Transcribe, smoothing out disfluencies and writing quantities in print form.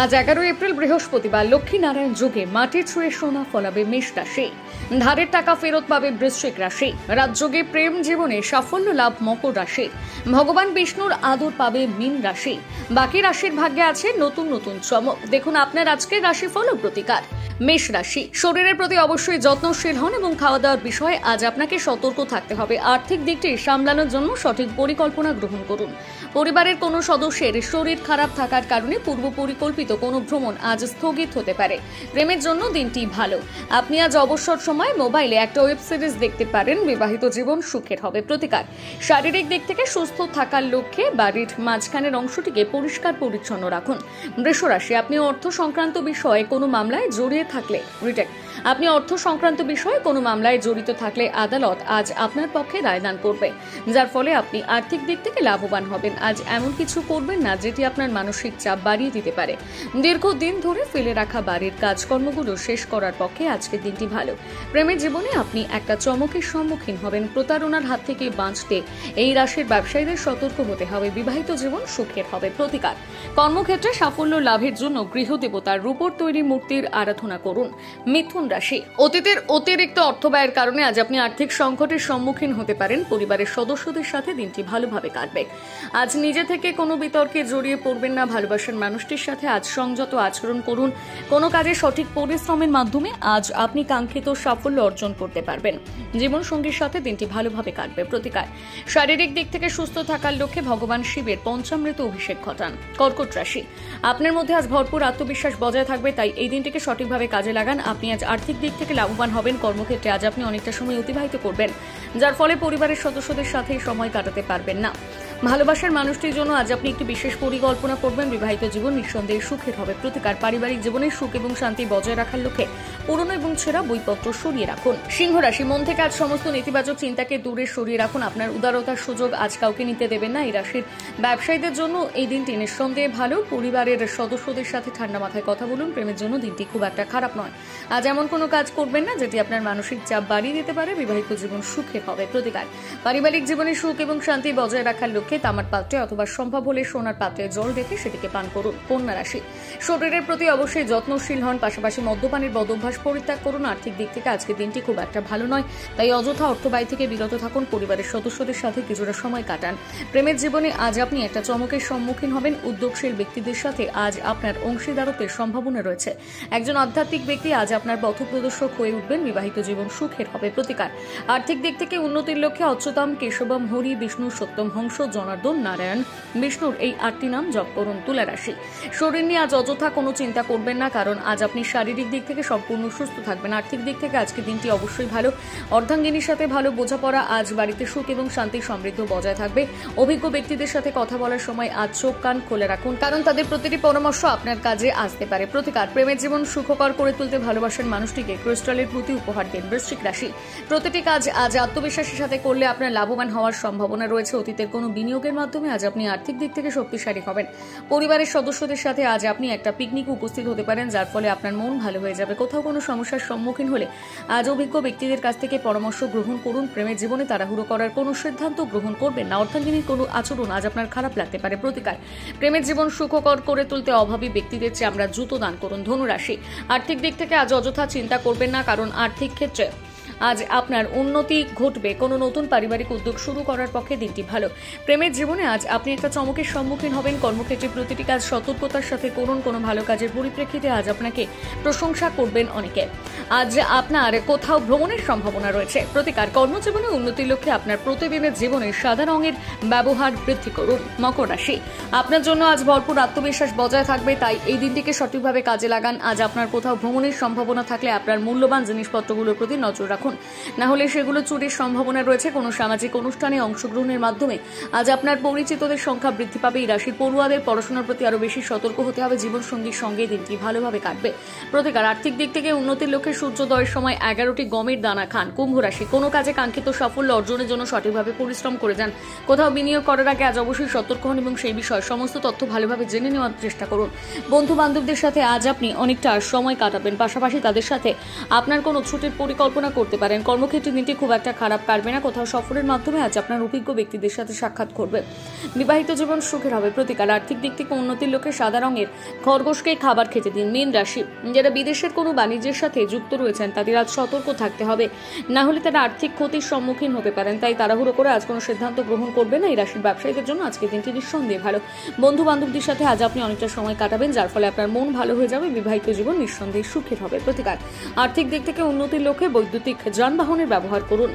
আজ 11 এপ্রিল বৃহস্পতিবার লক্ষ্মীনারায়ণ যোগে মাটি ছুঁয়ে সোনা ফলাবে মেষ রাশি। ধারের টাকা ফেরত পাবে বৃশ্চিক রাশি। রাজযোগে প্রেম জীবনে সাফল্য লাভ মকর রাশি। ভগবান বিষ্ণুর আদর পাবে মীন রাশি। বাকি রাশির ভাগ্যে আছে নতুন নতুন চমক। দেখুন আপনার আজকের রাশিফল ও প্রতিকার। মেষ রাশি, শরীরের প্রতি অবশ্যই যত্নশীল হন এবং খাওয়া দাওয়ার বিষয়ে আজ আপনাকে সতর্ক থাকতে হবে। আর্থিক দিকটি সামলানোর জন্য সঠিক পরিকল্পনা গ্রহণ করুন। পরিবারের কোনো সদস্যের শরীর খারাপ থাকার কারণে পূর্ব পরিকল্পিত কোনো ভ্রমণ আজ স্থগিত হতে পারে। প্রেমের জন্য দিনটি ভালো। আপনি আজ অবসর সময় মোবাইলে একটা ওয়েব সিরিজ দেখতে পারেন। বিবাহিত জীবন সুখের হবে। প্রতিকার, শারীরিক দিক থেকে সুস্থ থাকার লক্ষ্যে বাড়ির মাঝখানের অংশটিকে পরিষ্কার পরিচ্ছন্ন রাখুন। বৃষ রাশি, আপনি অর্থ সংক্রান্ত বিষয়ে কোনো মামলায় জড়িয়ে থাকলে জড়িত থাকলে আদালত আজ আপনার পক্ষে রায়দান করবে, যার ফলে আপনি আর্থিক দিক থেকে লাভবান হবেন। আজ এমন কিছু করবেন না যেটি আপনার মানসিক চাপ বাড়িয়ে দিতে পারে। দীর্ঘদিন ধরে ফেলে রাখা বাড়ির কাজকর্মগুলো শেষ করার পক্ষে আজকের দিনটি ভালো। প্রেমের জীবনে আপনি একটা চমকের সম্মুখীন হবেন। প্রতারণার হাত থেকে বাঁচতে এই রাশির ব্যবসায়ীদের সতর্ক হতে হবে। বিবাহিত জীবন সুখের হবে। প্রতিকার, কর্মক্ষেত্রে সাফল্য লাভের জন্য গৃহদেবতার রূপোর তৈরি মূর্তির আরাধনা করুন। মিথুন রাশি, অতীতের অতিরিক্ত অর্থ ব্যয়ের কারণে আজ আপনি আর্থিক সংকটের সম্মুখীন হতে পারেন। পরিবারের সদস্যদের সাথে দিনটি ভালোভাবে কাটবে। আজ নিজে থেকে কোনো বিতর্কে জড়িয়ে পড়বেন না। ভালোবাসার মানুষটির সাথে আজ সংযত আচরণ করুন। কোনো কাজে সঠিক পরিশ্রমের মাধ্যমে আজ আপনি কাঙ্ক্ষিত সাফল্য অর্জন করতে পারবেন। জীবন সঙ্গীর সাথে দিনটি ভালোভাবে কাটবে। প্রতিকার, শারীরিক দিক থেকে সুস্থ থাকার লক্ষ্যে ভগবান শিবের পঞ্চামৃত অভিষেক ঘটান। কর্কট রাশি, আপনার মধ্যে আজ ভরপুর আত্মবিশ্বাস বজায় থাকবে, তাই এই দিনটিকে সঠিকভাবে কাজে লাগান। আপনি আজ আর্থিক দিক থেকে লাভবান হবেন। কর্মক্ষেত্রে আজ আপনি অনেকটা সময় অতিবাহিত করবেন, যার ফলে পরিবারের সদস্যদের সাথে সময় কাটাতে পারবেন না। ভালোবাসার মানুষটির জন্য আজ আপনি একটি বিশেষ পরিকল্পনা করবেন। বিবাহিত জীবন নিঃসন্দেহে সুখের হবে। প্রতিকার, পারিবারিক জীবনে সুখ এবং শান্তি বজায় রাখার লক্ষ্যে পুরনো এবং ছেঁড়া বইপত্র সরিয়ে রাখুন। সিংহ রাশি, মন থেকে আজ সমস্ত নেতিবাচক চিন্তাকে দূরে সরিয়ে রাখুন। আপনার উদারতার সুযোগ আজ কাউকে নিতে দেবেন না। এই রাশির ব্যবসায়ীদের জন্য এই দিনটি নিঃসন্দেহে ভালো। পরিবারের সদস্যদের সাথে ঠান্ডা মাথায় কথা বলুন। প্রেমের জন্য দিনটি খুব একটা খারাপ নয়। আজ এমন কোনো কাজ করবেন না যেটি আপনার মানসিক চাপ বাড়িয়ে দিতে পারে। বিবাহিত জীবন সুখের হবে। প্রতিকার, পারিবারিক জীবনে সুখ এবং শান্তি বজায় রাখার লক্ষ্যে তামার পাত্রে অথবা সম্ভব হলে সোনার পাত্রে জল রেখে সেটিকে পান করুন। কন্যা রাশি, শরীরের প্রতি অবশ্যই যত্নশীল হন, পাশাপাশি মদ্যপানের বদভ্যাস পরিত্যাগ করুন। আর্থিক দিক থেকে আজকের দিনটি খুব একটা ভালো নয়, তাই অযথা অর্থ ব্যয় থেকে বিরত থাকুন। পরিবারের সদস্যদের সাথে কিছুটা সময় কাটান। প্রেমের জীবনে আজ আপনি একটা চমকের সম্মুখীন হবেন। উদ্যোগশীল ব্যক্তিদের সাথে আজ আপনার অংশীদারত্বের সম্ভাবনা রয়েছে। একজন আধ্যাত্মিক ব্যক্তি আজ আপনার পথপ্রদর্শক হয়ে উঠবেন। বিবাহিত জীবন সুখের হবে। প্রতিকার, আর্থিক দিক থেকে উন্নতির লক্ষ্যে অচ্যুতম, কেশবম, হরি, বিষ্ণু, সত্যম, হংস, জনার্দন, নারায়ণ, বিষ্ণুর এই 8টি নাম জপ করুন। তুলা রাশি, শরীর নিয়ে আজ অযথা কোনো চিন্তা করবেন না, কারণ আজ আপনি শারীরিক দিক থেকে সম্পূর্ণ সুস্থ থাকবেন। আর্থিক দিক থেকে আজকের দিনটি অবশ্যই ভালো। অর্ধাঙ্গিনীর সাথে ভালো বোঝাপড়া, আজ বাড়িতে সুখ এবং শান্তি সমৃদ্ধ বজায় থাকবে। অভিজ্ঞ ব্যক্তিদের সাথে কথা বলার সময় আজ চোখ কান খুলে রাখুন, কারণ তাদের প্রতিটি পরামর্শ আপনার কাজে আসতে পারে। প্রতিকার, প্রেমের জীবন সুখকর করে তুলতে ভালোবাসার মানুষটিকে ক্রিস্টালের প্রতি উপহার দিন। বৃশ্চিক রাশি, প্রতিটি কাজ আজ আত্মবিশ্বাসের সাথে করলে আপনার লাভবান হওয়ার সম্ভাবনা রয়েছে। অতীতের কোনো বিনিয়োগের মাধ্যমে আজ আপনি আর্থিক দিক থেকে শক্তিশালী হবেন। পরিবারের সদস্যদের সাথে আজ আপনি একটা পিকনিকে উপস্থিত হতে পারেন, যার ফলে আপনার মন ভালো হয়ে যাবে। কোথাও কোনো সমস্যার সম্মুখীন হলে আজ অভিজ্ঞ ব্যক্তিদের কাছ থেকে পরামর্শ গ্রহণ করুন। প্রেমের জীবনে তাড়াহুড়ো করার কোনো সিদ্ধান্ত গ্রহণ করবেন না। অর্ধাঙ্গিনীর কোনো আচরণ আজ আপনার খারাপ লাগতে পারে। প্রতিকার, প্রেমের জীবন সুখকর করে তুলতে অভাবী ব্যক্তিদের চেয়ে আমরা জুতো দান করুন। ধনু রাশি, আর্থিক দিক থেকে আজ অযথা চিন্তা করবেন না, কারণ আর্থিক ক্ষেত্রে আজ আপনার উন্নতি ঘটবে। কোনো নতুন পারিবারিক উদ্যোগ শুরু করার পক্ষে দিনটি ভালো। প্রেমের জীবনে আজ আপনি একটা চমকের সম্মুখীন হবেন। কর্মক্ষেত্রে প্রতিটি কাজ সতর্কতার সাথে করুন। কোনো ভালো কাজের পরিপ্রেক্ষিতে আজ আপনাকে প্রশংসা করবেন অনেকে। আজ আপনার কোথাও ভ্রমণের সম্ভাবনা রয়েছে। প্রতিকার, কর্মজীবনে উন্নতির লক্ষ্যে আপনার প্রতিদিনের জীবনে সাদা রঙের ব্যবহার বৃদ্ধি করুন। মকর রাশি, আপনার জন্য আজ ভরপুর আত্মবিশ্বাস বজায় থাকবে, তাই এই দিনটিকে সঠিকভাবে কাজে লাগান। আজ আপনার কোথাও ভ্রমণের সম্ভাবনা থাকলে আপনার মূল্যবান জিনিসপত্রগুলোর প্রতি নজর রাখুন, না হলে সেগুলো চুরির সম্ভাবনা রয়েছে। কোনো সামাজিক অনুষ্ঠানে অংশগ্রহণের মাধ্যমে আজ আপনার পরিচিতদের সংখ্যা বৃদ্ধি পাবে। এই রাশির পড়ুয়াদের পড়াশোনার প্রতি আরো বেশি সতর্ক হতে হবে। জীবন সঙ্গীর সঙ্গে দিনটি ভালোভাবে কাটবে। প্রতিকার, আর্থিক দিক থেকে উন্নতির লক্ষ্যে সূর্যোদয়ের সময় 11টি গমের দানা খান। কুম্ভ রাশি, কোনো কাজে কাঙ্ক্ষিত সাফল্য অর্জনের জন্য সঠিকভাবে পরিশ্রম করে যান। কোথাও বিনিয়োগ করার আগে আজ অবশ্যই সতর্ক হন এবং সেই বিষয়ে সমস্ত তথ্য ভালোভাবে জেনে নেওয়ার চেষ্টা করুন। বন্ধু বান্ধবদের সাথে আজ আপনি অনেকটা সময় কাটাবেন, পাশাপাশি তাদের সাথে আপনার কোনো ছুটির পরিকল্পনা করতে করতে পারেন। কর্মক্ষেত্রে দিনটি খুব একটা খারাপ কাটবে না। কোথাও সফরের মাধ্যমে আজ আপনার অভিজ্ঞ ব্যক্তিদের সাথে সাক্ষাৎ করবে। বিবাহিত জীবন সুখের হবে। প্রতিকার, আর্থিক দিক থেকে উন্নতির লক্ষ্যে সাদা রঙের খরগোশকে খাবার খেতে দিন। মীন রাশি, যারা বিদেশের কোনো বাণিজ্যের সাথে যুক্ত রয়েছেন তাদের আজ সতর্ক থাকতে হবে, না হলে তারা আর্থিক ক্ষতির সম্মুখীন হতে পারেন। তাই তাড়াহুড়ো করে আজ কোনো সিদ্ধান্ত গ্রহণ করবে না। এই রাশির ব্যবসায়ীদের জন্য আজকের দিনটি নিঃসন্দেহে ভালো। বন্ধু বান্ধবদের সাথে আজ আপনি অনেকটা সময় কাটাবেন, যার ফলে আপনার মন ভালো হয়ে যাবে। বিবাহিত জীবন নিঃসন্দেহে সুখের হবে। প্রতিকার, আর্থিক দিক থেকে উন্নতির লক্ষ্যে বৈদ্যুতিক যানবাহনের ব্যবহার করুন।